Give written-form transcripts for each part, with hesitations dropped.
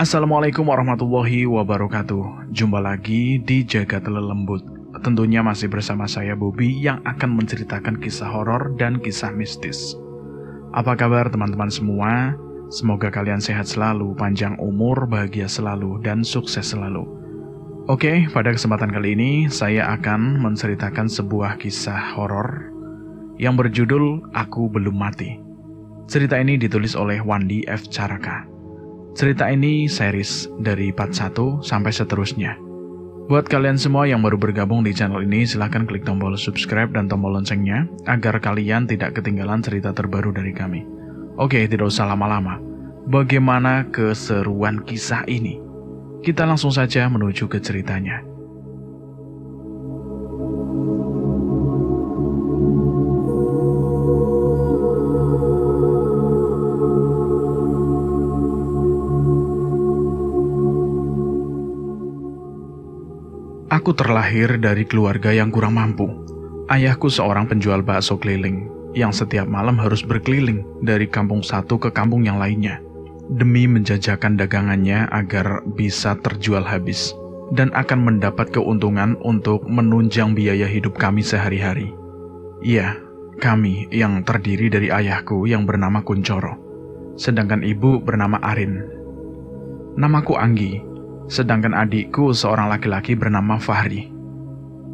Assalamualaikum warahmatullahi wabarakatuh. Jumpa lagi di Jagat Lelembut. Tentunya masih bersama saya Bobby yang akan menceritakan kisah horor dan kisah mistis. Apa kabar teman-teman semua? Semoga kalian sehat selalu, panjang umur, bahagia selalu, dan sukses selalu. Oke, pada kesempatan kali ini saya akan menceritakan sebuah kisah horor yang berjudul Aku Belum Mati. Cerita ini ditulis oleh Wandi F. Caraka. Cerita ini series dari part 1 sampai seterusnya. Buat kalian semua yang baru bergabung di channel ini, silahkan klik tombol subscribe dan tombol loncengnya agar kalian tidak ketinggalan cerita terbaru dari kami. Oke, tidak usah lama-lama. Bagaimana keseruan kisah ini? Kita langsung saja menuju ke ceritanya. Aku terlahir dari keluarga yang kurang mampu. Ayahku seorang penjual bakso keliling, yang setiap malam harus berkeliling dari kampung satu ke kampung yang lainnya, demi menjajakan dagangannya agar bisa terjual habis, dan akan mendapat keuntungan untuk menunjang biaya hidup kami sehari-hari. Iya, kami yang terdiri dari ayahku yang bernama Kuncoro, sedangkan ibu bernama Arin. Namaku Anggi. Sedangkan adikku seorang laki-laki bernama Fahri.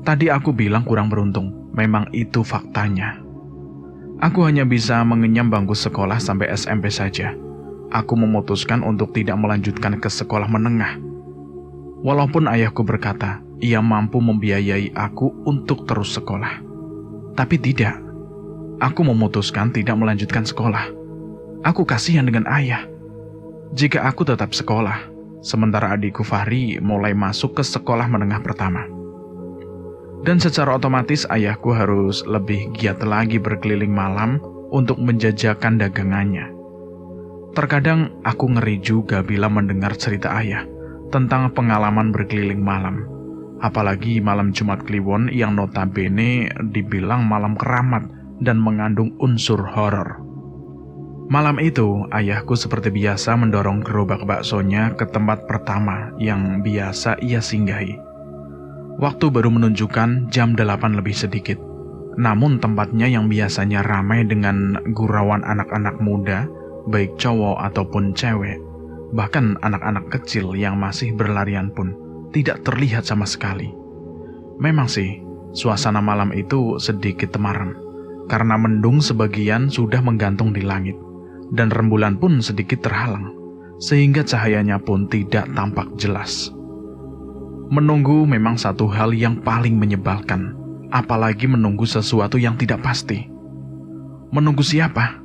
Tadi aku bilang kurang beruntung, memang itu faktanya. Aku hanya bisa mengenyam bangku sekolah sampai SMP saja. Aku memutuskan untuk tidak melanjutkan ke sekolah menengah. Walaupun ayahku berkata, ia mampu membiayai aku untuk terus sekolah. Tapi tidak. Aku memutuskan tidak melanjutkan sekolah. Aku kasihan dengan ayah. Jika aku tetap sekolah, sementara adikku Fahri mulai masuk ke sekolah menengah pertama. Dan secara otomatis ayahku harus lebih giat lagi berkeliling malam untuk menjajakan dagangannya. Terkadang aku ngeri juga bila mendengar cerita ayah tentang pengalaman berkeliling malam. Apalagi malam Jumat Kliwon yang notabene dibilang malam keramat dan mengandung unsur horor. Malam itu, ayahku seperti biasa mendorong gerobak baksonya ke tempat pertama yang biasa ia singgahi. Waktu baru menunjukkan jam 8 lebih sedikit. Namun tempatnya yang biasanya ramai dengan gurauan anak-anak muda, baik cowok ataupun cewek, bahkan anak-anak kecil yang masih berlarian pun tidak terlihat sama sekali. Memang sih, suasana malam itu sedikit temaram, karena mendung sebagian sudah menggantung di langit. Dan rembulan pun sedikit terhalang, sehingga cahayanya pun tidak tampak jelas. Menunggu memang satu hal yang paling menyebalkan, apalagi menunggu sesuatu yang tidak pasti. Menunggu siapa?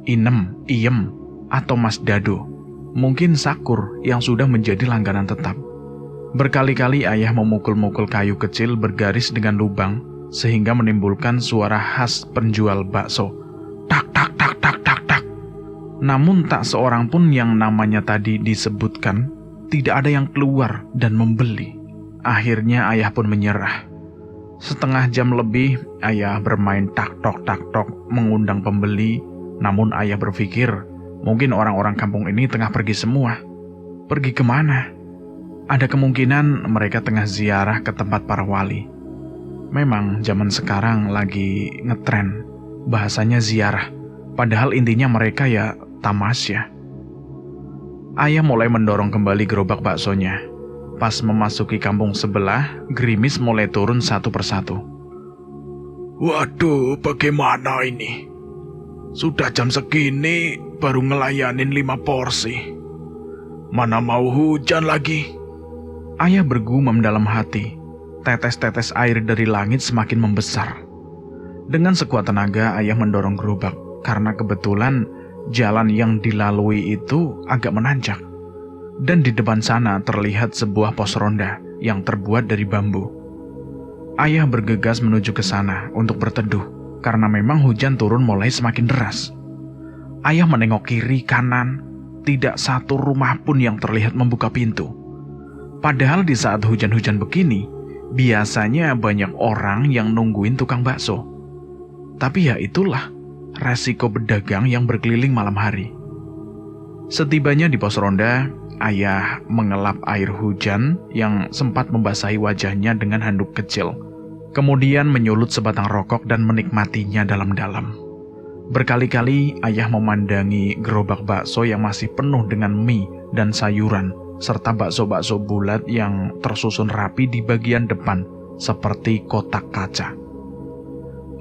Inem, Iem, atau Mas Dado? Mungkin Sakur yang sudah menjadi langganan tetap. Berkali-kali ayah memukul-mukul kayu kecil bergaris dengan lubang, sehingga menimbulkan suara khas penjual bakso. Tak, tak, tak, tak, tak, tak. Namun tak seorang pun yang namanya tadi disebutkan, tidak ada yang keluar dan membeli. Akhirnya ayah pun menyerah. Setengah jam lebih, ayah bermain tak-tok mengundang pembeli. Namun ayah berpikir, mungkin orang-orang kampung ini tengah pergi semua. Pergi kemana? Ada kemungkinan mereka tengah ziarah ke tempat para wali. Memang zaman sekarang lagi ngetren, bahasanya ziarah. Padahal intinya mereka ya tamasya. Ayah mulai mendorong kembali gerobak baksonya. Pas memasuki kampung sebelah, gerimis mulai turun satu persatu. Waduh, bagaimana ini? Sudah jam segini baru ngelayanin 5 porsi. Mana mau hujan lagi? Ayah bergumam dalam hati. Tetes-tetes air dari langit semakin membesar. Dengan sekuat tenaga, ayah mendorong gerobak. Karena kebetulan jalan yang dilalui itu agak menanjak. Dan di depan sana terlihat sebuah pos ronda yang terbuat dari bambu. Ayah bergegas menuju ke sana untuk berteduh, karena memang hujan turun mulai semakin deras. Ayah menengok kiri kanan, tidak satu rumah pun yang terlihat membuka pintu. Padahal di saat hujan-hujan begini, biasanya banyak orang yang nungguin tukang bakso. Tapi ya itulah resiko berdagang yang berkeliling malam hari. Setibanya di pos ronda, ayah mengelap air hujan yang sempat membasahi wajahnya dengan handuk kecil. Kemudian menyulut sebatang rokok dan menikmatinya dalam-dalam. Berkali-kali ayah memandangi gerobak bakso yang masih penuh dengan mie dan sayuran, serta bakso-bakso bulat yang tersusun rapi di bagian depan seperti kotak kaca.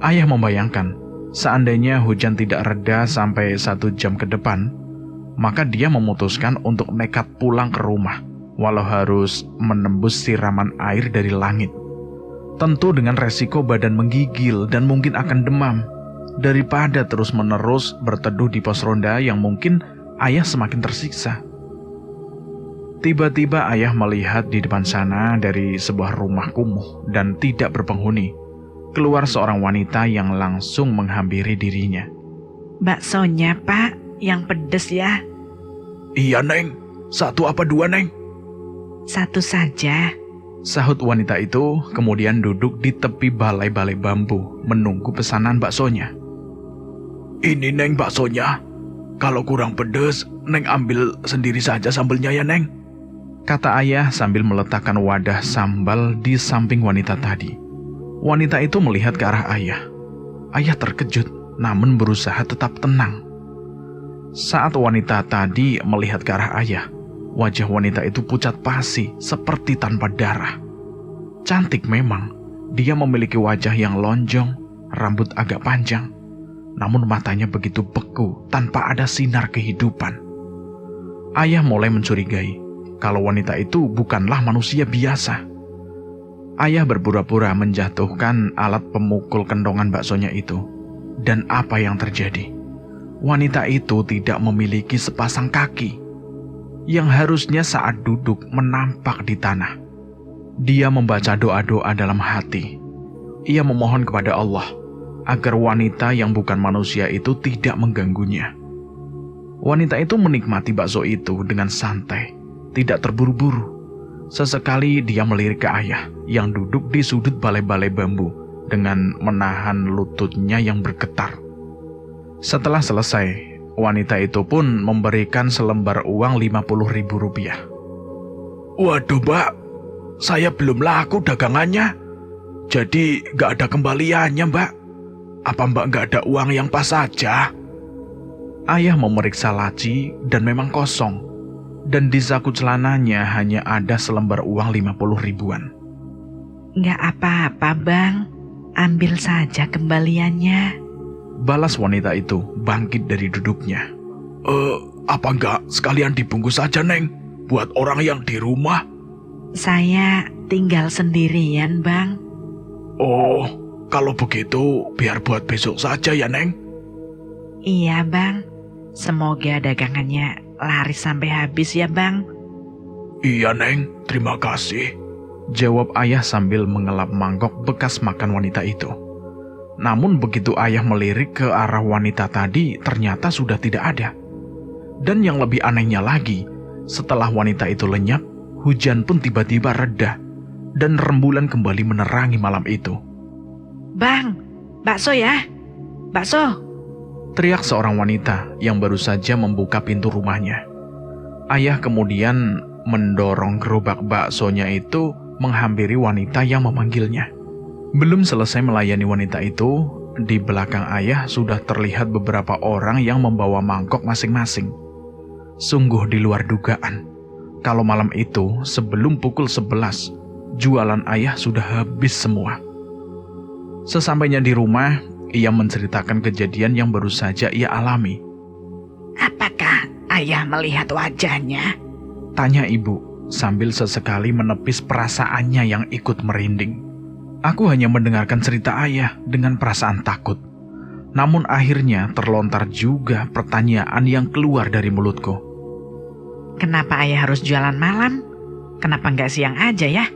Ayah membayangkan, seandainya hujan tidak reda sampai 1 jam ke depan, maka dia memutuskan untuk nekat pulang ke rumah, walau harus menembus siraman air dari langit. Tentu dengan resiko badan menggigil dan mungkin akan demam, daripada terus-menerus berteduh di pos ronda yang mungkin ayah semakin tersiksa. Tiba-tiba ayah melihat di depan sana dari sebuah rumah kumuh dan tidak berpenghuni, keluar seorang wanita yang langsung menghampiri dirinya. "Baksonya, Pak, yang pedes ya?" "Iya, Neng. 1 apa 2, Neng?" "1 saja." Sahut wanita itu, kemudian duduk di tepi balai-balai bambu, menunggu pesanan baksonya. "Ini, Neng, baksonya. Kalau kurang pedes, Neng ambil sendiri saja sambelnya ya, Neng," kata ayah sambil meletakkan wadah sambal di samping wanita tadi. Wanita itu melihat ke arah ayah. Ayah terkejut, namun berusaha tetap tenang. Saat wanita tadi melihat ke arah ayah, wajah wanita itu pucat pasi seperti tanpa darah. Cantik memang, dia memiliki wajah yang lonjong, rambut agak panjang, namun matanya begitu beku tanpa ada sinar kehidupan. Ayah mulai mencurigai kalau wanita itu bukanlah manusia biasa. Ayah berpura-pura menjatuhkan alat pemukul kendongan baksonya itu. Dan apa yang terjadi? Wanita itu tidak memiliki sepasang kaki, yang harusnya saat duduk menampak di tanah. Dia membaca doa-doa dalam hati. Ia memohon kepada Allah agar wanita yang bukan manusia itu tidak mengganggunya. Wanita itu menikmati bakso itu dengan santai, tidak terburu-buru. Sesekali dia melirik ke ayah yang duduk di sudut balai-balai bambu dengan menahan lututnya yang bergetar. Setelah selesai, wanita itu pun memberikan selembar uang Rp50.000. "Waduh, Mbak, saya belum laku dagangannya. Jadi gak ada kembaliannya, Mbak. Apa Mbak gak ada uang yang pas saja?" Ayah memeriksa laci dan memang kosong. Dan di saku celananya hanya ada selembar uang 50 ribuan. "Nggak apa-apa, Bang. Ambil saja kembaliannya," balas wanita itu bangkit dari duduknya. Apa enggak sekalian dibungkus saja, Neng, buat orang yang di rumah?" "Saya tinggal sendirian, Bang." "Oh, kalau begitu biar buat besok saja ya, Neng." "Iya, Bang. Semoga dagangannya laris sampai habis ya, Bang." "Iya, Neng, terima kasih," jawab ayah sambil mengelap mangkok bekas makan wanita itu. Namun begitu ayah melirik ke arah wanita tadi, ternyata sudah tidak ada. Dan yang lebih anehnya lagi, setelah wanita itu lenyap, hujan pun tiba-tiba reda, dan rembulan kembali menerangi malam itu. "Bang, bakso ya? Bakso!" teriak seorang wanita yang baru saja membuka pintu rumahnya. Ayah kemudian mendorong gerobak baksonya itu menghampiri wanita yang memanggilnya. Belum selesai melayani wanita itu, di belakang ayah sudah terlihat beberapa orang yang membawa mangkok masing-masing. Sungguh di luar dugaan, kalau malam itu sebelum pukul 11, jualan ayah sudah habis semua. Sesampainya di rumah, ia menceritakan kejadian yang baru saja ia alami. "Apakah ayah melihat wajahnya?" tanya ibu, sambil sesekali menepis perasaannya yang ikut merinding. Aku hanya mendengarkan cerita ayah dengan perasaan takut. Namun akhirnya terlontar juga pertanyaan yang keluar dari mulutku. "Kenapa ayah harus jualan malam? Kenapa nggak siang aja ya?"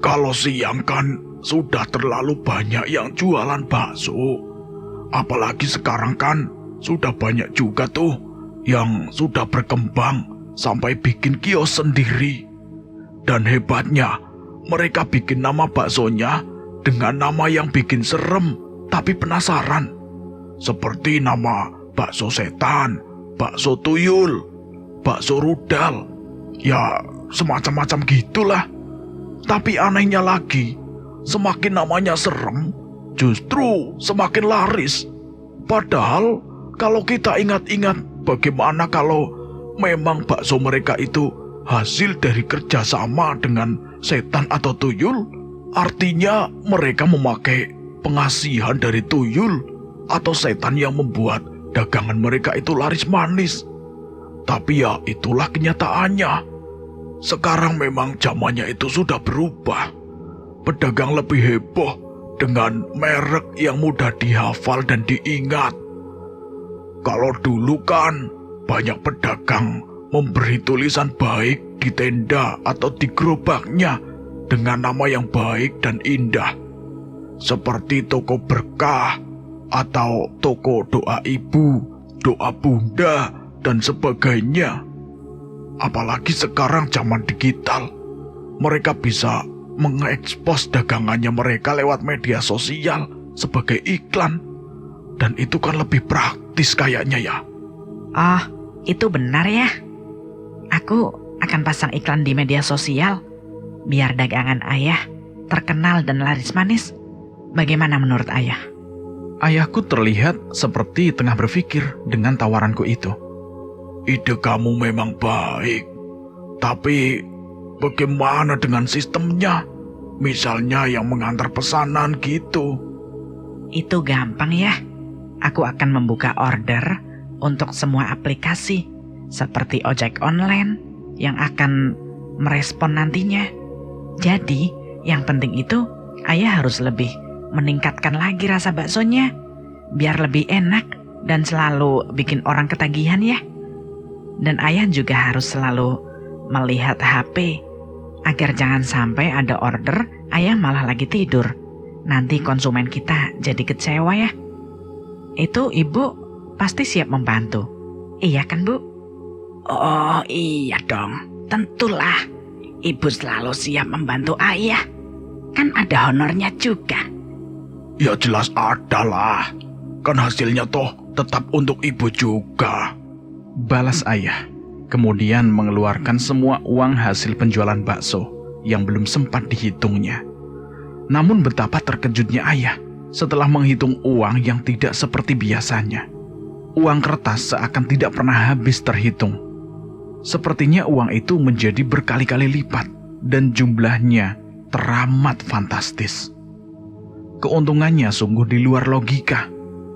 "Kalau siang kan sudah terlalu banyak yang jualan bakso. Apalagi sekarang kan sudah banyak juga tuh yang sudah berkembang sampai bikin kios sendiri. Dan hebatnya, mereka bikin nama baksonya dengan nama yang bikin serem tapi penasaran. Seperti nama bakso setan, bakso tuyul, bakso rudal, Ya, semacam-macam gitulah. Tapi anehnya lagi, semakin namanya serem, justru semakin laris. Padahal kalau kita ingat-ingat bagaimana kalau memang bakso mereka itu hasil dari kerjasama dengan setan atau tuyul, artinya mereka memakai pengasihan dari tuyul atau setan yang membuat dagangan mereka itu laris manis. Tapi ya itulah kenyataannya. Sekarang memang zamannya itu sudah berubah. Pedagang lebih heboh dengan merek yang mudah dihafal dan diingat. Kalau dulu kan banyak pedagang memberi tulisan baik di tenda atau di gerobaknya dengan nama yang baik dan indah. Seperti toko berkah atau toko doa ibu, doa bunda, dan sebagainya. Apalagi sekarang zaman digital, mereka bisa mengekspos dagangannya mereka lewat media sosial sebagai iklan. Dan itu kan lebih praktis kayaknya ya. Oh, itu benar ya. Aku akan pasang iklan di media sosial biar dagangan ayah terkenal dan laris manis. Bagaimana menurut ayah? Ayahku terlihat seperti tengah berpikir dengan tawaranku itu. Ide kamu memang baik, tapi bagaimana dengan sistemnya? Misalnya yang mengantar pesanan gitu. Itu gampang ya. Aku akan membuka order untuk semua aplikasi seperti ojek online yang akan merespon nantinya. Jadi, yang penting itu ayah harus lebih meningkatkan lagi rasa baksonya biar lebih enak dan selalu bikin orang ketagihan ya. Dan ayah juga harus selalu melihat HP agar jangan sampai ada order ayah malah lagi tidur. Nanti konsumen kita jadi kecewa ya. Itu ibu pasti siap membantu. Iya kan bu? Oh iya dong, tentulah. Ibu selalu siap membantu ayah. Kan ada honornya juga. Ya jelas ada lah. Kan hasilnya toh tetap untuk ibu juga. Balas ayah. Kemudian mengeluarkan semua uang hasil penjualan bakso yang belum sempat dihitungnya. Namun betapa terkejutnya ayah setelah menghitung uang yang tidak seperti biasanya. Uang kertas seakan tidak pernah habis terhitung. Sepertinya uang itu menjadi berkali-kali lipat dan jumlahnya teramat fantastis. Keuntungannya sungguh di luar logika.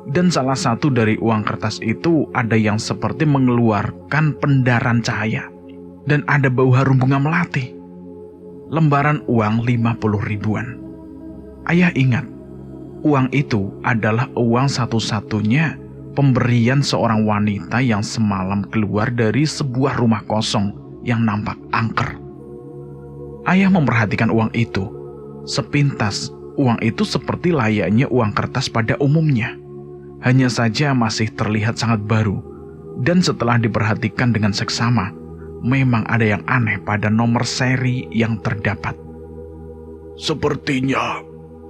Dan salah satu dari uang kertas itu ada yang seperti mengeluarkan pendaran cahaya. Dan ada bau harum bunga melati. Lembaran uang 50 ribuan. Ayah ingat, uang itu adalah uang satu-satunya pemberian seorang wanita yang semalam keluar dari sebuah rumah kosong yang nampak angker. Ayah memperhatikan uang itu. Sepintas, uang itu seperti layaknya uang kertas pada umumnya. Hanya saja masih terlihat sangat baru. Dan setelah diperhatikan dengan seksama, memang ada yang aneh pada nomor seri yang terdapat. Sepertinya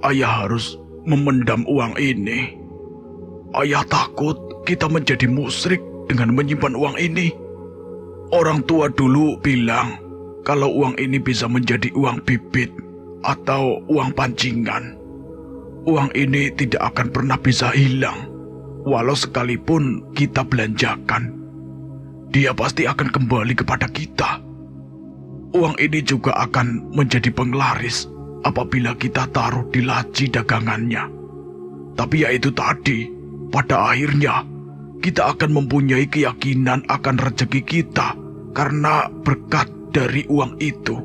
ayah harus memendam uang ini. Ayah takut kita menjadi musyrik dengan menyimpan uang ini. Orang tua dulu bilang kalau uang ini bisa menjadi uang bibit atau uang pancingan. Uang ini tidak akan pernah bisa hilang. Walau sekalipun kita belanjakan, dia pasti akan kembali kepada kita. Uang ini juga akan menjadi penglaris apabila kita taruh di laci dagangannya. Tapi ya itu tadi, pada akhirnya kita akan mempunyai keyakinan akan rezeki kita karena berkat dari uang itu.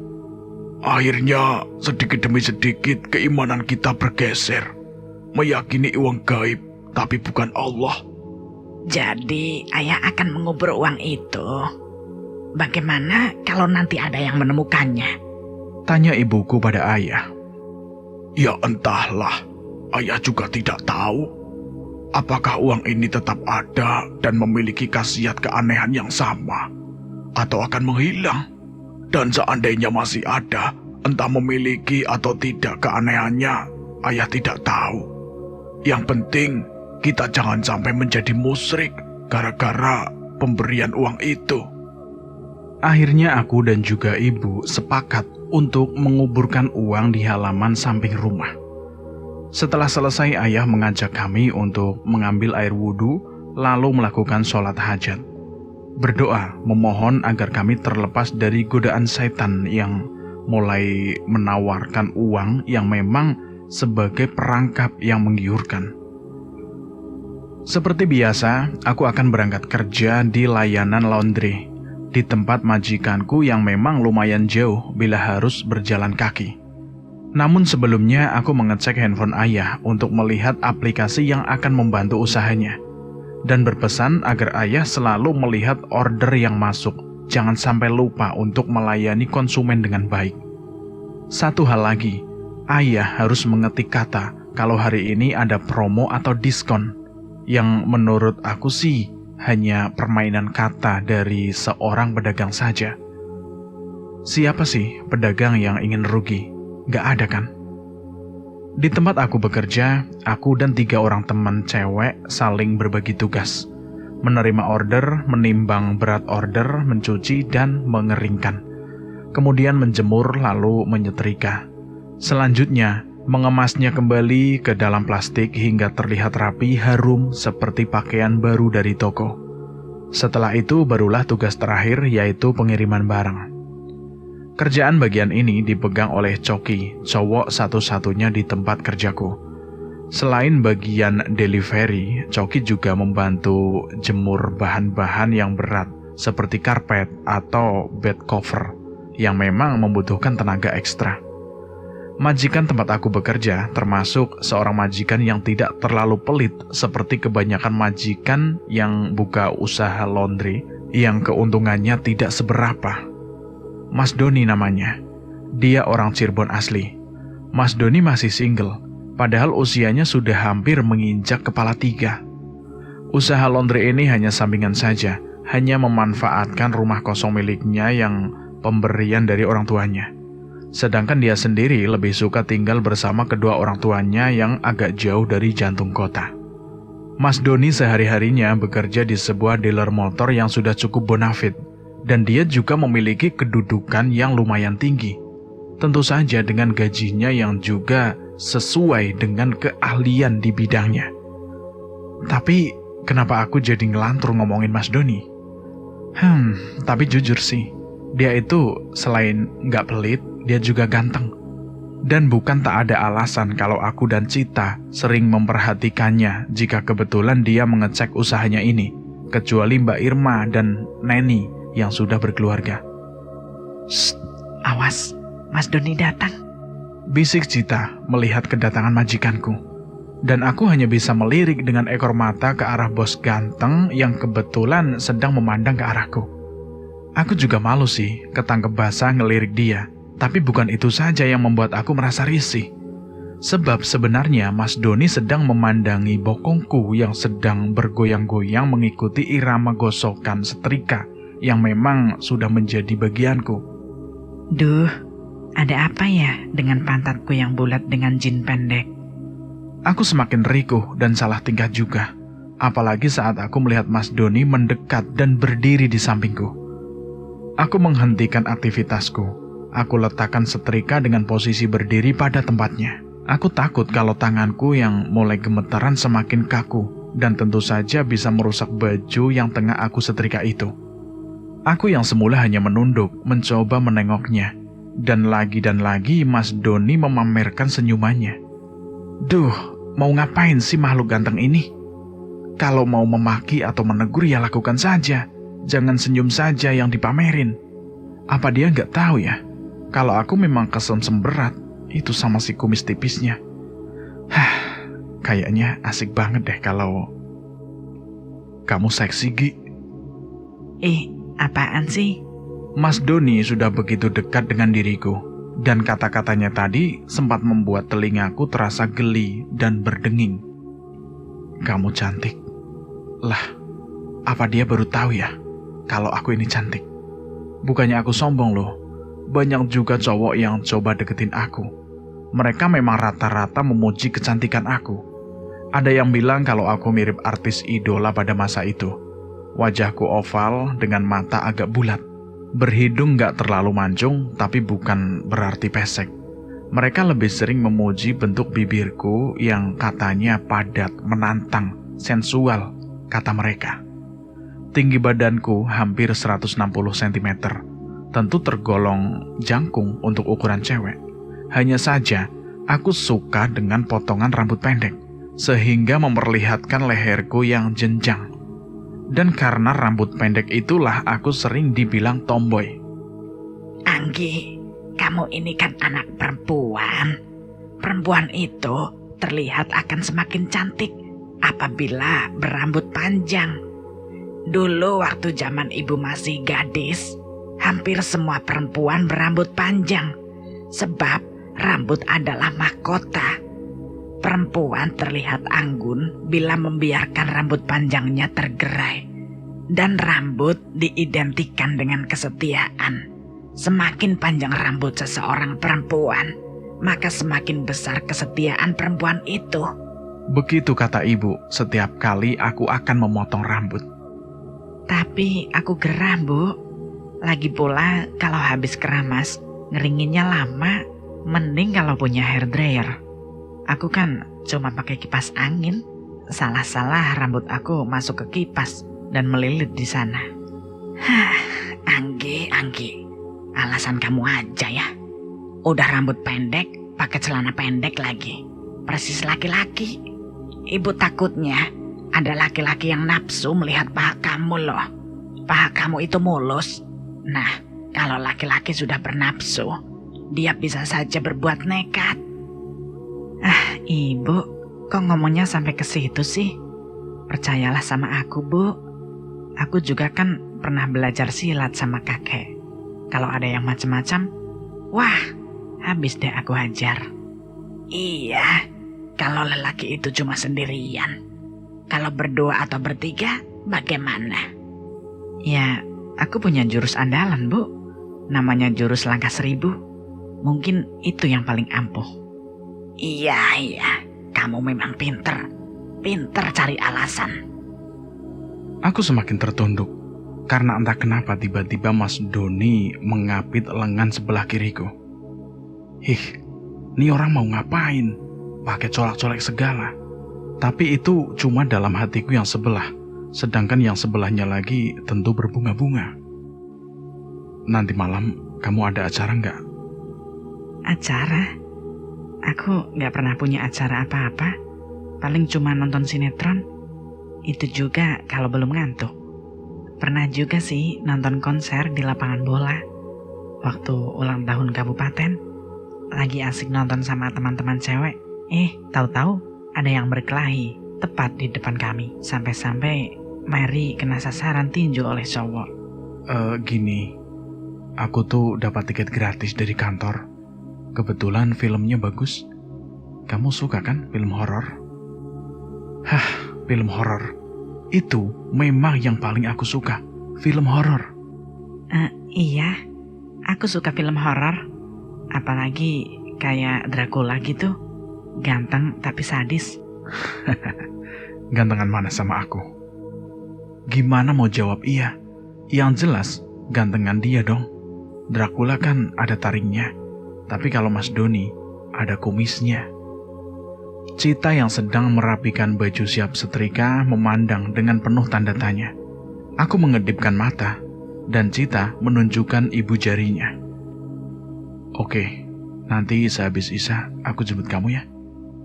Akhirnya sedikit demi sedikit keimanan kita bergeser, meyakini uang gaib tapi bukan Allah. Jadi ayah akan mengubur uang itu. Bagaimana kalau nanti ada yang menemukannya? Tanya ibuku pada ayah. Ya entahlah, ayah juga tidak tahu. Apakah uang ini tetap ada dan memiliki khasiat keanehan yang sama, atau akan menghilang? Dan seandainya masih ada, entah memiliki atau tidak keanehannya, ayah tidak tahu. Yang penting, kita jangan sampai menjadi musyrik gara-gara pemberian uang itu. Akhirnya aku dan juga ibu sepakat untuk menguburkan uang di halaman samping rumah. Setelah selesai, ayah mengajak kami untuk mengambil air wudhu, lalu melakukan sholat hajat. Berdoa, memohon agar kami terlepas dari godaan setan yang mulai menawarkan uang yang memang sebagai perangkap yang menggiurkan. Seperti biasa, aku akan berangkat kerja di layanan laundry, di tempat majikanku yang memang lumayan jauh bila harus berjalan kaki. Namun sebelumnya aku mengecek handphone ayah untuk melihat aplikasi yang akan membantu usahanya, dan berpesan agar ayah selalu melihat order yang masuk, jangan sampai lupa untuk melayani konsumen dengan baik. Satu hal lagi, ayah harus mengetik kata kalau hari ini ada promo atau diskon, yang menurut aku sih hanya permainan kata dari seorang pedagang saja. Siapa sih pedagang yang ingin rugi? Gak ada kan? Di tempat aku bekerja, aku dan 3 orang teman cewek saling berbagi tugas. Menerima order, menimbang berat order, mencuci dan mengeringkan. Kemudian menjemur lalu menyetrika. Selanjutnya, mengemasnya kembali ke dalam plastik hingga terlihat rapi, harum seperti pakaian baru dari toko. Setelah itu barulah tugas terakhir, yaitu pengiriman barang. Kerjaan bagian ini dipegang oleh Coki, cowok satu-satunya di tempat kerjaku. Selain bagian delivery, Coki juga membantu jemur bahan-bahan yang berat seperti karpet atau bed cover yang memang membutuhkan tenaga ekstra. Majikan tempat aku bekerja termasuk seorang majikan yang tidak terlalu pelit seperti kebanyakan majikan yang buka usaha laundry yang keuntungannya tidak seberapa. Mas Doni namanya. Dia orang Cirebon asli. Mas Doni masih single, padahal usianya sudah hampir menginjak kepala 3. Usaha laundry ini hanya sampingan saja, hanya memanfaatkan rumah kosong miliknya yang pemberian dari orang tuanya. Sedangkan dia sendiri lebih suka tinggal bersama kedua orang tuanya yang agak jauh dari jantung kota. Mas Doni sehari-harinya bekerja di sebuah dealer motor yang sudah cukup bonafit, dan dia juga memiliki kedudukan yang lumayan tinggi. Tentu saja dengan gajinya yang juga sesuai dengan keahlian di bidangnya. Tapi kenapa aku jadi ngelantur ngomongin Mas Doni? Tapi jujur sih, dia itu selain nggak pelit, dia juga ganteng. Dan bukan tak ada alasan kalau aku dan Cita sering memperhatikannya jika kebetulan dia mengecek usahanya ini, kecuali Mbak Irma dan Neni yang sudah berkeluarga. Shh, awas, Mas Doni datang. Bisik Cita melihat kedatangan majikanku. Dan aku hanya bisa melirik dengan ekor mata ke arah bos ganteng yang kebetulan sedang memandang ke arahku. Aku juga malu sih ketangkep basah ngelirik dia, tapi bukan itu saja yang membuat aku merasa risih. Sebab sebenarnya Mas Doni sedang memandangi bokongku yang sedang bergoyang-goyang mengikuti irama gosokan setrika yang memang sudah menjadi bagianku. Duh, ada apa ya dengan pantatku yang bulat dengan jin pendek? Aku semakin rikuh dan salah tingkah juga, apalagi saat aku melihat Mas Doni mendekat dan berdiri di sampingku. Aku menghentikan aktivitasku. Aku letakkan setrika dengan posisi berdiri pada tempatnya. Aku takut kalau tanganku yang mulai gemetaran semakin kaku, dan tentu saja bisa merusak baju yang tengah aku setrika itu. Aku yang semula hanya menunduk, mencoba menengoknya. Dan lagi Mas Doni memamerkan senyumannya. Duh, mau ngapain sih makhluk ganteng ini? Kalau mau memaki atau menegur ya lakukan saja. Jangan senyum saja yang dipamerin. Apa dia nggak tahu ya? Kalau aku memang kesemsem berat, itu sama si kumis tipisnya. Kayaknya asik banget deh kalau kamu seksi, Gi. Apaan sih? Mas Doni sudah begitu dekat dengan diriku, dan kata-katanya tadi sempat membuat telingaku terasa geli dan berdenging. Kamu cantik. Lah, apa dia baru tahu ya kalau aku ini cantik? Bukannya aku sombong loh. Banyak juga cowok yang coba deketin aku. Mereka memang rata-rata memuji kecantikan aku. Ada yang bilang kalau aku mirip artis idola pada masa itu. Wajahku oval dengan mata agak bulat. Berhidung nggak terlalu mancung, tapi bukan berarti pesek. Mereka lebih sering memuji bentuk bibirku yang katanya padat, menantang, sensual, kata mereka. Tinggi badanku hampir 160 cm. Tentu tergolong jangkung untuk ukuran cewek. Hanya saja, aku suka dengan potongan rambut pendek, sehingga memperlihatkan leherku yang jenjang. Dan karena rambut pendek itulah aku sering dibilang tomboy. Anggi, kamu ini kan anak perempuan. Perempuan itu terlihat akan semakin cantik apabila berambut panjang. Dulu waktu zaman ibu masih gadis, hampir semua perempuan berambut panjang. Sebab rambut adalah mahkota. Perempuan terlihat anggun bila membiarkan rambut panjangnya tergerai. Dan rambut diidentikan dengan kesetiaan. Semakin panjang rambut seseorang perempuan, maka semakin besar kesetiaan perempuan itu. Begitu kata ibu setiap kali aku akan memotong rambut. Tapi aku geram, Bu. Lagi pula kalau habis keramas, ngeringinnya lama. Mending kalau punya hair dryer. Aku kan cuma pakai kipas angin. Salah-salah rambut aku masuk ke kipas dan melilit di sana. Hah, Anggi. Alasan kamu aja ya. Udah rambut pendek, pakai celana pendek lagi. Persis laki-laki. Ibu takutnya ada laki-laki yang nafsu melihat paha kamu loh. Paha kamu itu mulus. Nah, kalau laki-laki sudah bernafsu, dia bisa saja berbuat nekat. Ah, Ibu, kok ngomongnya sampai ke situ sih? Percayalah sama aku, Bu. Aku juga kan pernah belajar silat sama kakek. Kalau ada yang macam-macam, wah, habis deh aku hajar. Iya, kalau lelaki itu cuma sendirian. Kalau berdua atau bertiga, bagaimana? Ya, aku punya jurus andalan, Bu. Namanya jurus langkah 1000. Mungkin itu yang paling ampuh. Iya, kamu memang pinter. Pinter cari alasan. Aku semakin tertunduk, karena entah kenapa tiba-tiba Mas Doni mengapit lengan sebelah kiriku. Ini orang mau ngapain? Pakai colak-colek segala. Tapi itu cuma dalam hatiku yang sebelah, sedangkan yang sebelahnya lagi tentu berbunga-bunga. Nanti malam kamu ada acara nggak? Acara? Aku nggak pernah punya acara apa-apa. Paling cuma nonton sinetron. Itu juga kalau belum ngantuk. Pernah juga sih nonton konser di lapangan bola. Waktu ulang tahun kabupaten. Lagi asik nonton sama teman-teman cewek. Tahu-tahu ada yang berkelahi tepat di depan kami. Sampai-sampai Mary kena sasaran tinju oleh cowok. Gini, aku tuh dapat tiket gratis dari kantor. Kebetulan filmnya bagus. Kamu suka kan film horor? Film horor. Itu memang yang paling aku suka. Film horor. Iya, aku suka film horor. Apalagi kayak Dracula gitu. Ganteng tapi sadis. Gantengan mana sama aku? Gimana mau jawab iya? Yang jelas gantengan dia dong. Dracula kan ada taringnya. Tapi kalau Mas Doni ada kumisnya. Cita yang sedang merapikan baju siap setrika memandang dengan penuh tanda tanya. Aku mengedipkan mata dan Cita menunjukkan ibu jarinya. Oke, nanti sehabis Isya aku jemput kamu ya.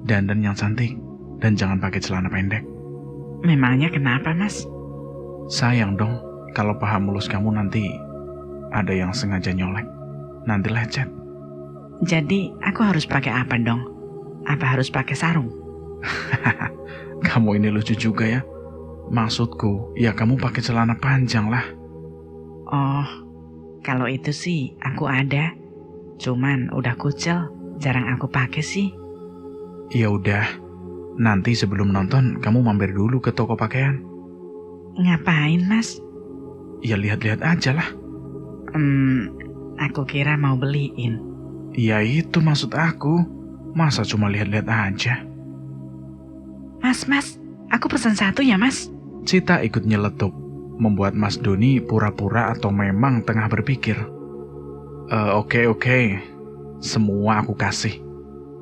Dandan yang cantik dan jangan pakai celana pendek. Memangnya kenapa, Mas? Sayang dong kalau paha mulus kamu nanti ada yang sengaja nyolek. Nanti lecet. Jadi aku harus pakai apa dong? Apa harus pakai sarung? Kamu ini lucu juga ya. Maksudku, ya kamu pakai celana panjang lah. Oh, kalau itu sih aku ada. Cuman udah kucel, jarang aku pakai sih. Ya udah, nanti sebelum nonton kamu mampir dulu ke toko pakaian. Ngapain, Mas? Ya lihat-lihat aja lah. Aku kira mau beliin. Ya itu maksud aku. Masa cuma lihat-lihat aja? Mas, aku pesan satu ya, Mas. Cita ikut nyeletuk. membuat Mas Doni pura-pura atau memang tengah berpikir. Oke, semua aku kasih,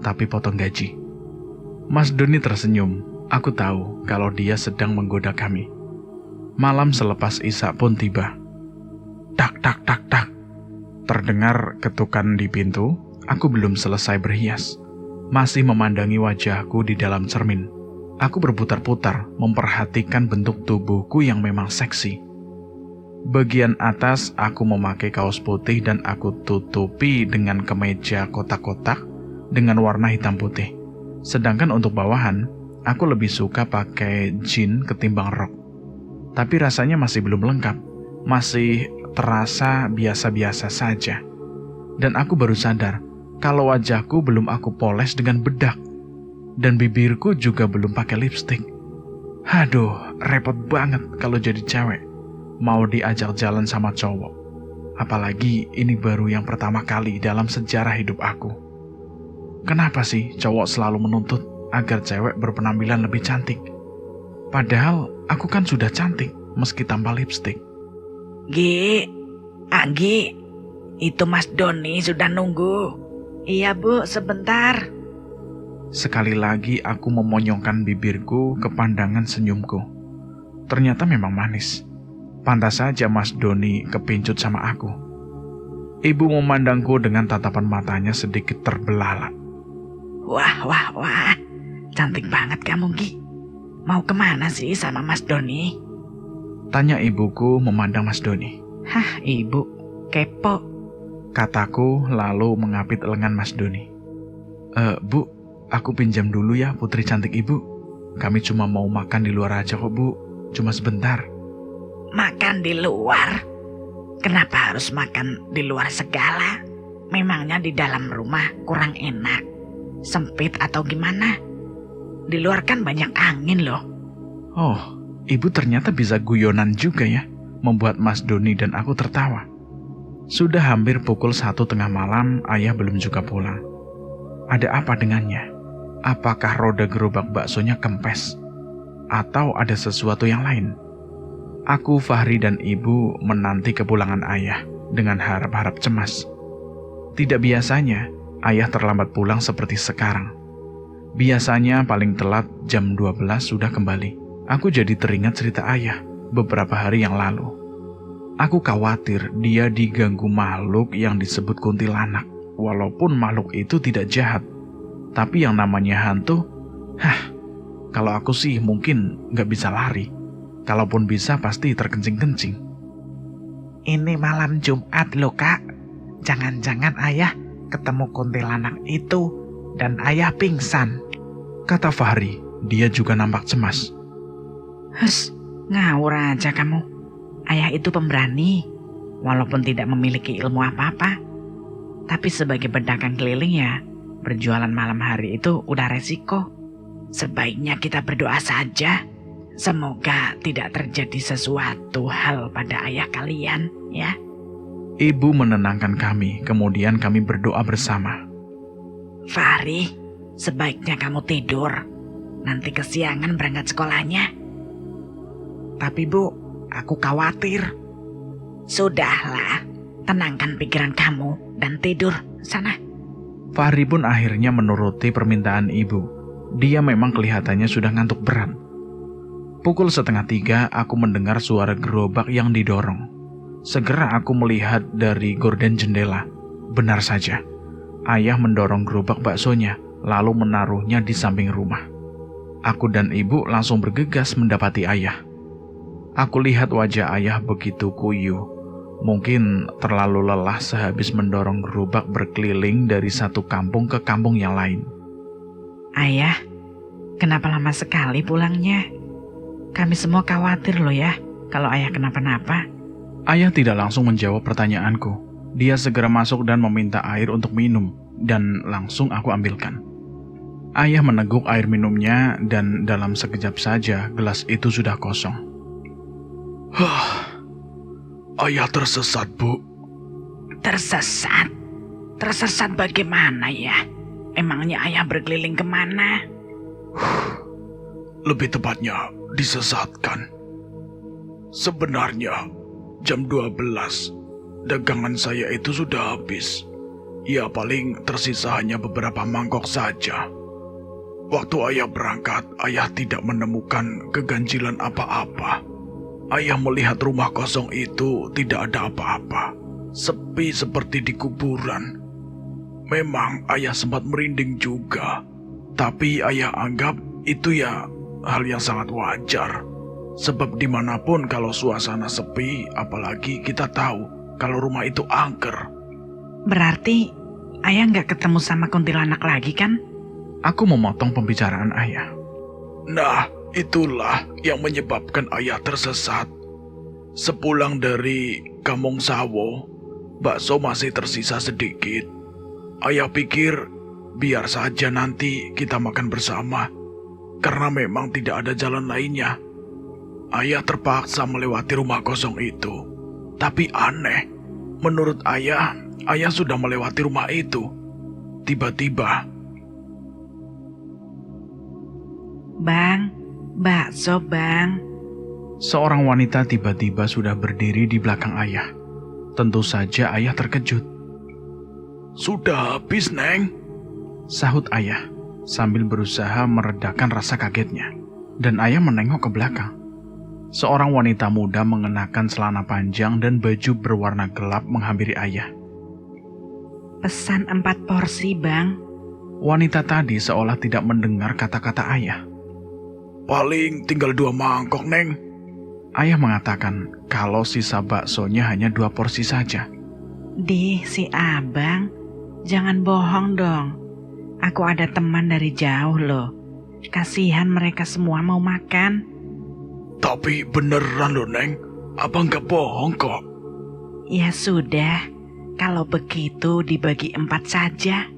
tapi potong gaji. Mas Doni tersenyum. Aku tahu kalau dia sedang menggoda kami. Malam selepas Isya pun tiba. Tak, tak, tak, tak. Terdengar ketukan di pintu. Aku belum selesai berhias, masih memandangi wajahku di dalam cermin. Aku berputar-putar, memperhatikan bentuk tubuhku yang memang seksi. Bagian atas aku memakai kaos putih dan aku tutupi dengan kemeja kotak-kotak dengan warna hitam putih. Sedangkan untuk bawahan, aku lebih suka pakai jeans ketimbang rok. Tapi rasanya masih belum lengkap, masih terasa biasa-biasa saja. Dan aku baru sadar kalau wajahku belum aku poles dengan bedak. Dan bibirku juga belum pakai lipstik. Aduh, repot banget kalau jadi cewek. Mau diajak jalan sama cowok. Apalagi ini baru yang pertama kali dalam sejarah hidup aku. Kenapa sih cowok selalu menuntut agar cewek berpenampilan lebih cantik? Padahal aku kan sudah cantik meski tanpa lipstik. Gi, itu Mas Doni sudah nunggu. Iya Bu, sebentar. Sekali lagi aku memonyongkan bibirku ke pandangan senyumku. Ternyata memang manis. Pantas saja Mas Doni kepincut sama aku. Ibu memandangku dengan tatapan matanya sedikit terbelalak. Wah, cantik banget kamu, Gi. Mau kemana sih sama Mas Doni? Tanya ibuku memandang Mas Doni. Hah, ibu, kepo. Kataku lalu mengapit lengan Mas Doni. Bu, aku pinjam dulu ya putri cantik ibu. Kami cuma mau makan di luar aja kok Bu, cuma sebentar. Makan di luar? Kenapa harus makan di luar segala? Memangnya di dalam rumah kurang enak? Sempit atau gimana? Di luar kan banyak angin loh. Oh, ibu ternyata bisa guyonan juga ya, membuat Mas Doni dan aku tertawa. Sudah hampir pukul 1:30 malam, ayah belum juga pulang. Ada apa dengannya? Apakah roda gerobak baksonya kempes? Atau ada sesuatu yang lain? Aku, Fahri, dan ibu menanti kepulangan ayah dengan harap-harap cemas. Tidak biasanya, ayah terlambat pulang seperti sekarang. Biasanya paling telat jam 12 sudah kembali. Aku jadi teringat cerita ayah beberapa hari yang lalu. Aku khawatir dia diganggu makhluk yang disebut kuntilanak. Walaupun makhluk itu tidak jahat. Tapi yang namanya hantu, kalau aku sih mungkin nggak bisa lari. Kalaupun bisa pasti terkencing-kencing. Ini malam Jumat loh Kak. Jangan-jangan ayah ketemu kuntilanak itu dan ayah pingsan. Kata Fahri, dia juga nampak cemas. Ngawur aja kamu. Ayah itu pemberani, walaupun tidak memiliki ilmu apa-apa. Tapi sebagai pedagang keliling ya, berjualan malam hari itu udah resiko. Sebaiknya kita berdoa saja. Semoga tidak terjadi sesuatu hal pada ayah kalian, ya. Ibu menenangkan kami, kemudian kami berdoa bersama. Fahri, sebaiknya kamu tidur. Nanti kesiangan berangkat sekolahnya. Tapi Bu, aku khawatir. Sudahlah, tenangkan pikiran kamu dan tidur sana. Fahri pun akhirnya menuruti permintaan ibu. Dia memang kelihatannya sudah ngantuk berat. Pukul 2:30 aku mendengar suara gerobak yang didorong. Segera aku melihat dari gorden jendela. Benar saja, ayah mendorong gerobak baksonya, lalu menaruhnya di samping rumah. Aku dan ibu langsung bergegas mendapati ayah. Aku lihat wajah ayah begitu kuyuh. Mungkin terlalu lelah sehabis mendorong gerobak berkeliling dari satu kampung ke kampung yang lain. Ayah, kenapa lama sekali pulangnya? Kami semua khawatir loh ya, kalau ayah kenapa-napa. Ayah tidak langsung menjawab pertanyaanku. Dia segera masuk dan meminta air untuk minum, dan langsung aku ambilkan. Ayah meneguk air minumnya, dan dalam sekejap saja gelas itu sudah kosong. Ayah tersesat, Bu. Tersesat? Tersesat bagaimana ya? Emangnya ayah berkeliling kemana? Lebih tepatnya, disesatkan. Sebenarnya, jam 12, dagangan saya itu sudah habis. Ya paling tersisa hanya beberapa mangkok saja. Waktu ayah berangkat, ayah tidak menemukan keganjilan apa-apa. Ayah melihat rumah kosong itu tidak ada apa-apa. Sepi seperti di kuburan. Memang ayah sempat merinding juga. Tapi ayah anggap itu ya hal yang sangat wajar. Sebab dimanapun kalau suasana sepi, apalagi kita tahu kalau rumah itu angker. Berarti ayah nggak ketemu sama kuntilanak lagi kan? Aku memotong pembicaraan ayah. Nah, itulah yang menyebabkan ayah tersesat. Sepulang dari Kampung Sawo, bakso masih tersisa sedikit. Ayah pikir biar saja nanti kita makan bersama, karena memang tidak ada jalan lainnya. Ayah terpaksa melewati rumah kosong itu. Tapi aneh, menurut ayah sudah melewati rumah itu. Tiba-tiba, Bang, bakso bang. seorang wanita tiba-tiba sudah berdiri di belakang ayah. Tentu saja ayah terkejut. Sudah habis, Neng, sahut ayah sambil berusaha meredakan rasa kagetnya. Dan ayah menengok ke belakang. Seorang wanita muda mengenakan celana panjang dan baju berwarna gelap menghampiri ayah. Pesan 4 porsi bang. Wanita tadi seolah tidak mendengar kata-kata ayah. Paling tinggal 2 mangkok, Neng. Ayah mengatakan kalau sisa baksonya hanya 2 porsi saja. Si abang, jangan bohong dong. Aku ada teman dari jauh loh. Kasihan mereka semua mau makan. Tapi beneran loh, Neng. Abang gak bohong kok. Ya sudah, kalau begitu dibagi 4 saja.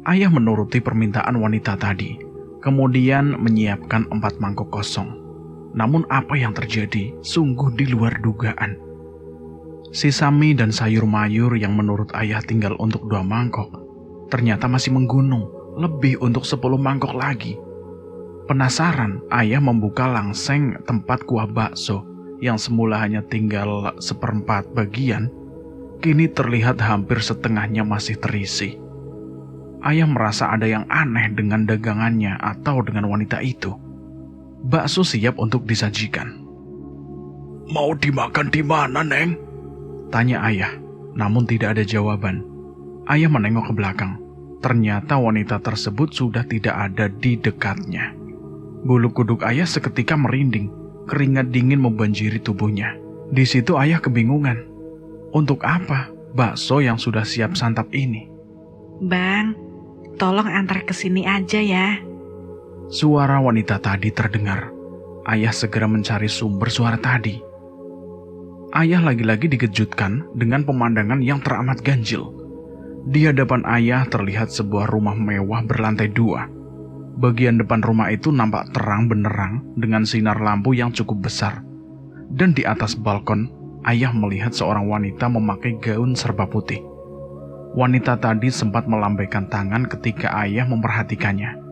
Ayah menuruti permintaan wanita tadi. Kemudian menyiapkan 4 mangkok kosong. Namun apa yang terjadi sungguh di luar dugaan. Sisa mie dan sayur mayur yang menurut ayah tinggal untuk 2 mangkok, ternyata masih menggunung, lebih untuk 10 mangkok lagi. Penasaran, ayah membuka langseng tempat kuah bakso yang semula hanya tinggal 1/4 bagian, kini terlihat hampir setengahnya masih terisi. Ayah merasa ada yang aneh dengan dagangannya atau dengan wanita itu. Bakso siap untuk disajikan. Mau dimakan di mana, Neng? Tanya ayah, namun tidak ada jawaban. Ayah menengok ke belakang. Ternyata wanita tersebut sudah tidak ada di dekatnya. Bulu kuduk ayah seketika merinding, keringat dingin membanjiri tubuhnya. Di situ ayah kebingungan. Untuk apa bakso yang sudah siap santap ini? Bang, tolong antar ke sini aja ya. Suara wanita tadi terdengar. Ayah segera mencari sumber suara tadi. Ayah lagi-lagi dikejutkan dengan pemandangan yang teramat ganjil. Di hadapan ayah terlihat sebuah rumah mewah berlantai 2. Bagian depan rumah itu nampak terang benderang dengan sinar lampu yang cukup besar. Dan di atas balkon, ayah melihat seorang wanita memakai gaun serba putih. Wanita tadi sempat melambaikan tangan ketika ayah memperhatikannya.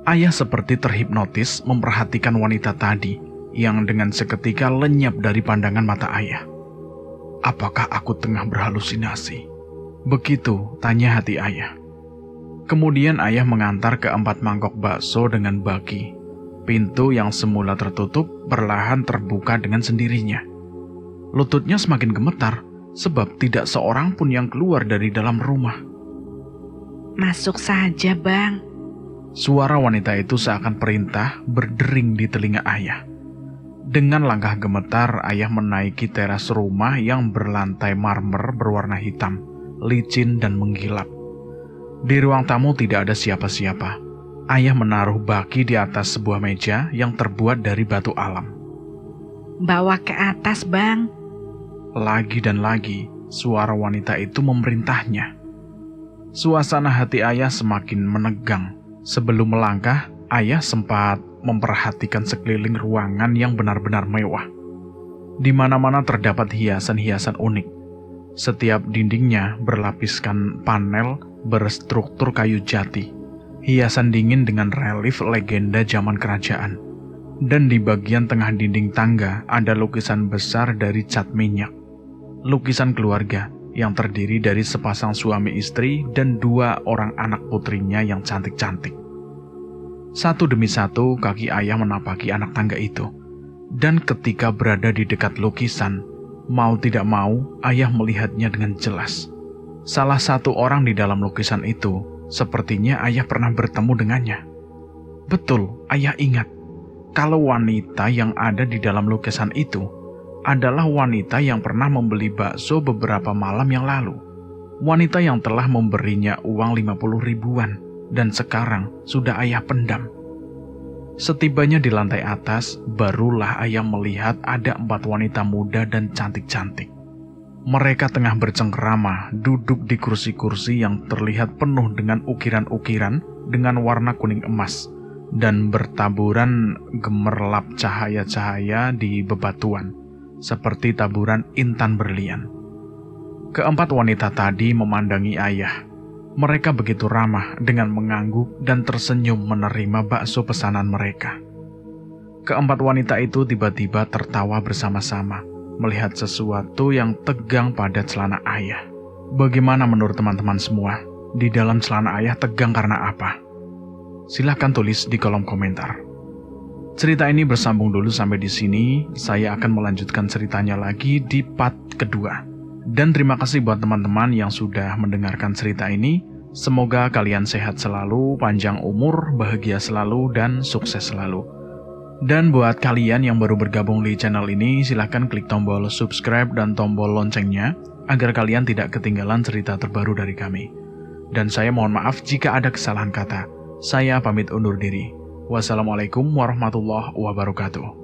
Ayah seperti terhipnotis memperhatikan wanita tadi yang dengan seketika lenyap dari pandangan mata ayah. Apakah aku tengah berhalusinasi? Begitu tanya hati ayah. Kemudian ayah mengantar ke 4 mangkok bakso dengan baki. Pintu yang semula tertutup perlahan terbuka dengan sendirinya. Lututnya semakin gemetar sebab tidak seorang pun yang keluar dari dalam rumah. Masuk saja bang. Suara wanita itu seakan perintah berdering di telinga ayah. Dengan langkah gemetar, ayah menaiki teras rumah yang berlantai marmer berwarna hitam, licin dan menggilap. Di ruang tamu tidak ada siapa-siapa. Ayah menaruh baki di atas sebuah meja yang terbuat dari batu alam. Bawa ke atas bang. Lagi dan lagi, suara wanita itu memerintahnya. Suasana hati ayah semakin menegang. Sebelum melangkah, ayah sempat memperhatikan sekeliling ruangan yang benar-benar mewah. Di mana-mana terdapat hiasan-hiasan unik. Setiap dindingnya berlapiskan panel berstruktur kayu jati. Hiasan dingin dengan relief legenda zaman kerajaan. Dan di bagian tengah dinding tangga ada lukisan besar dari cat minyak. Lukisan keluarga yang terdiri dari sepasang suami istri dan 2 orang anak putrinya yang cantik-cantik. Satu demi satu kaki ayah menapaki anak tangga itu. Dan ketika berada di dekat lukisan, mau tidak mau ayah melihatnya dengan jelas. Salah satu orang di dalam lukisan itu, sepertinya ayah pernah bertemu dengannya. Betul, ayah ingat kalau wanita yang ada di dalam lukisan itu adalah wanita yang pernah membeli bakso beberapa malam yang lalu. Wanita yang telah memberinya uang 50 ribuan dan sekarang sudah ayah pendam. Setibanya di lantai atas, barulah ayah melihat ada 4 wanita muda dan cantik-cantik. Mereka tengah bercengkerama, duduk di kursi-kursi yang terlihat penuh dengan ukiran-ukiran dengan warna kuning emas, dan bertaburan gemerlap cahaya-cahaya di bebatuan, seperti taburan intan berlian. Keempat wanita tadi memandangi ayah. Mereka begitu ramah dengan mengangguk dan tersenyum menerima bakso pesanan mereka. Keempat wanita itu tiba-tiba tertawa bersama-sama, melihat sesuatu yang tegang pada celana ayah. Bagaimana menurut teman-teman semua? Di dalam celana ayah tegang karena apa? Silahkan tulis di kolom komentar. Cerita ini bersambung dulu sampai di sini. Saya akan melanjutkan ceritanya lagi di part kedua. Dan terima kasih buat teman-teman yang sudah mendengarkan cerita ini. Semoga kalian sehat selalu, panjang umur, bahagia selalu, dan sukses selalu. Dan buat kalian yang baru bergabung di channel ini, silahkan klik tombol subscribe dan tombol loncengnya agar kalian tidak ketinggalan cerita terbaru dari kami. Dan saya mohon maaf jika ada kesalahan kata. Saya pamit undur diri. Wassalamualaikum warahmatullahi wabarakatuh.